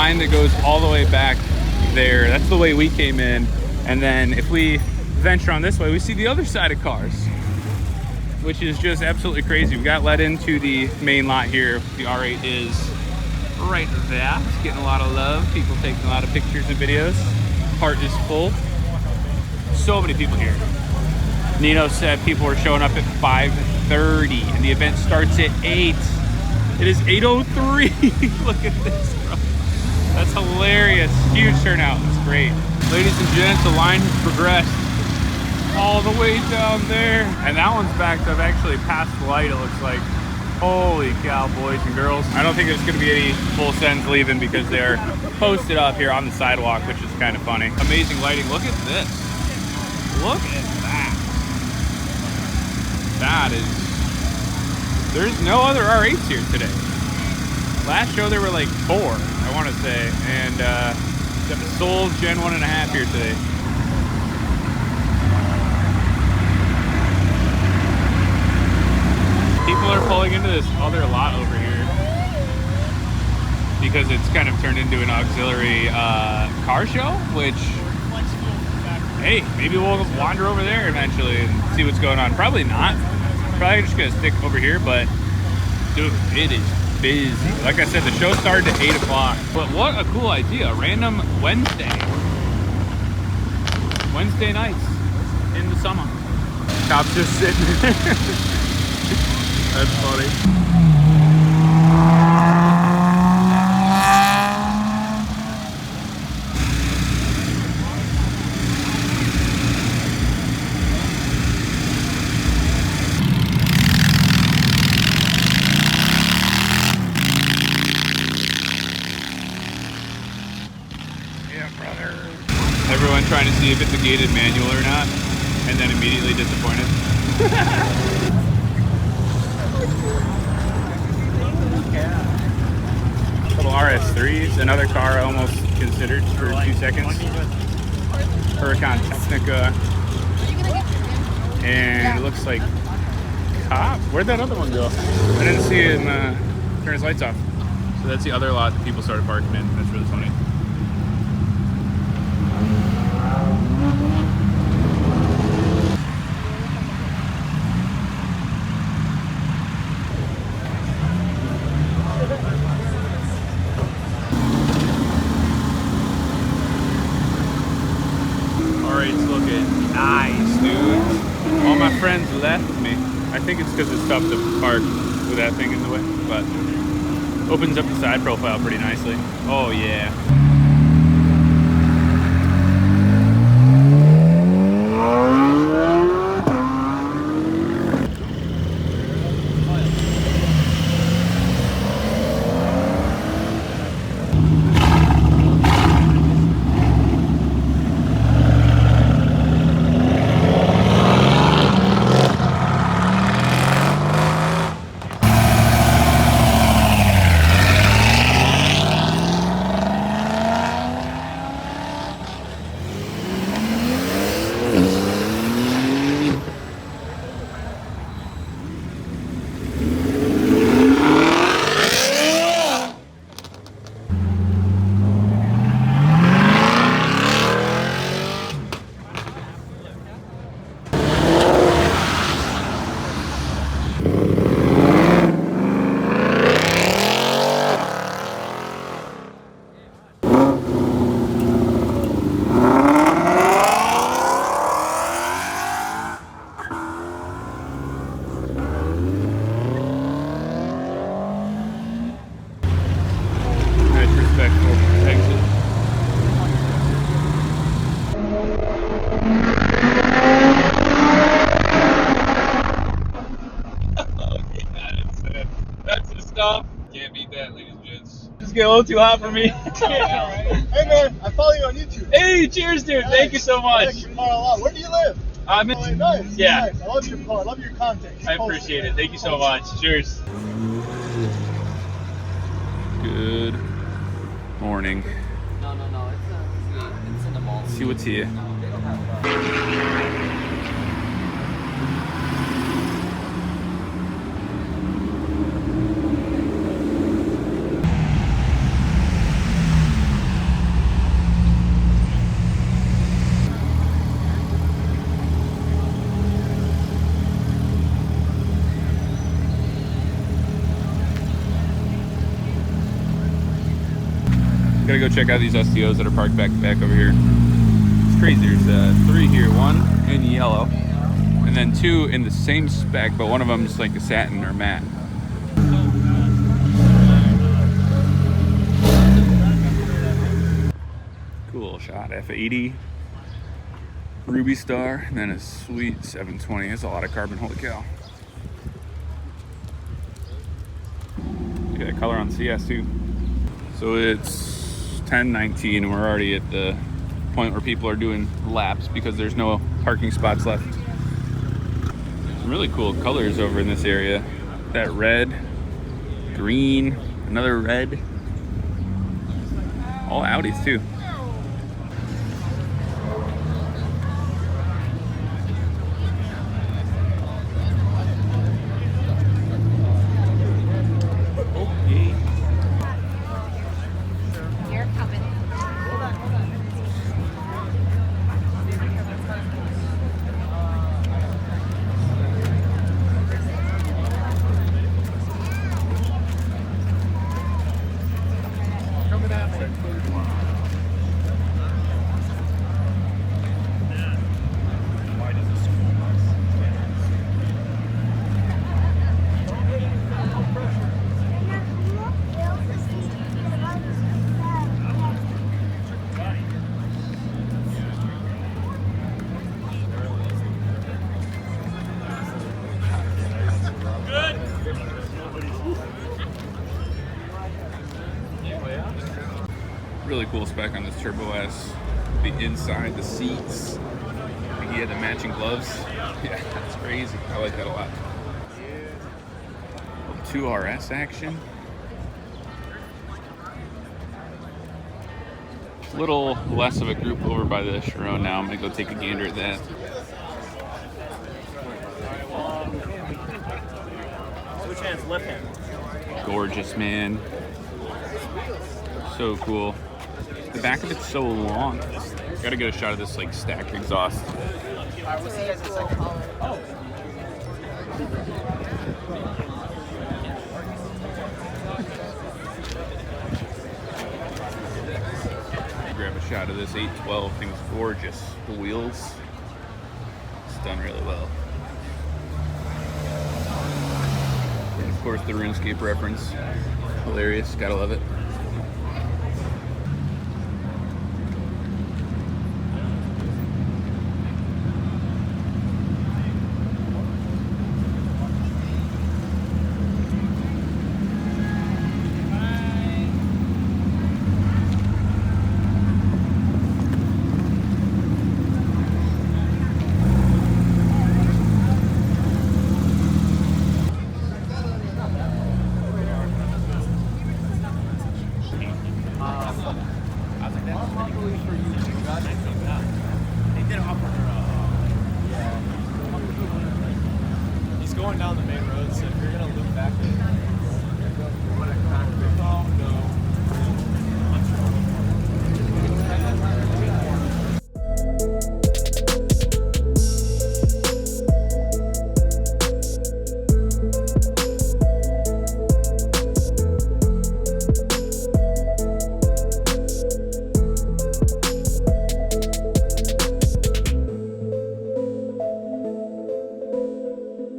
line that goes all the way back there. That's the way we came in. And then if we venture on this way, we see the other side of cars, which is just absolutely crazy. We got let into the main lot here. The R8 is right there. It's getting a lot of love. People taking a lot of pictures and videos. Cart is full. So many people here. Nino said people were showing up at 5:30 and the event starts at 8. It is 8:03. Look at this, bro. That's hilarious. Huge turnout. It's great. Ladies and gents, the line has progressed all the way down there. And that one's backed up actually past the light, it looks like. Holy cow, boys and girls. I don't think there's gonna be any full sends leaving because they're posted up here on the sidewalk, which is kind of funny. Amazing lighting. Look at this. Look at that. That is, there's no other R8s here today. Last show there were like 4, I want to say, and got the Soul Gen 1.5 here today. People are pulling into this other lot over here because it's kind of turned into an auxiliary car show, which, hey, maybe we'll wander over there eventually and see what's going on. Probably not. Probably just gonna stick over here, but dude, it is busy. Like I said, the show started at 8 o'clock. But what a cool idea. A random Wednesday nights in the summer. Cops just sitting there. That's funny. Everyone trying to see if it's a gated manual or not, and then immediately disappointed. Little RS3s, another car I almost considered for 2 seconds. Huracan Technica, and it looks like cop. Where'd that other one go? I didn't see him turn his lights off. So that's the other lot that people started parking in. That's really funny. It's looking nice, dude. All my friends left me. I think it's because it's tough to park with that thing in the way, but opens up the side profile pretty nicely. Oh yeah. Can't beat that, ladies and gents. Just get a little too hot for me. Hey man, I follow you on YouTube. Hey, cheers, dude. Nice. Thank you so much. I like your car a lot. Where do you live? I'm in. Oh, nice. Yeah. Nice. I love your car. I love your content. I appreciate it. Thank you so much. Cheers. Good morning. No. It's in the mall. See what's here. No, they don't have that. go check out these STOs that are parked back over here. It's crazy. There's 3 here, 1 in yellow, and then 2 in the same spec, but one of them is like a satin or matte. Cool shot, F80, Ruby Star, and then a sweet 720. That's a lot of carbon, holy cow. Look at that color on CS too. So it's 10:19 and we're already at the point where people are doing laps because there's no parking spots left. Some really cool colors over in this area. That red, green, another red. All Audis too. Really cool spec on this Turbo S. The inside, the seats. I think he had the matching gloves. Yeah, that's crazy. I like that a lot. 2RS action. A little less of a group over by the Chiron now. I'm gonna go take a gander at that. Which hand's left hand? Gorgeous, man. So cool. The back of it's so long. Gotta get a shot of this like stacked exhaust. Grab a shot of this 812. Thing's gorgeous. The wheels, it's done really well. And of course the RuneScape reference. Hilarious. Gotta love it.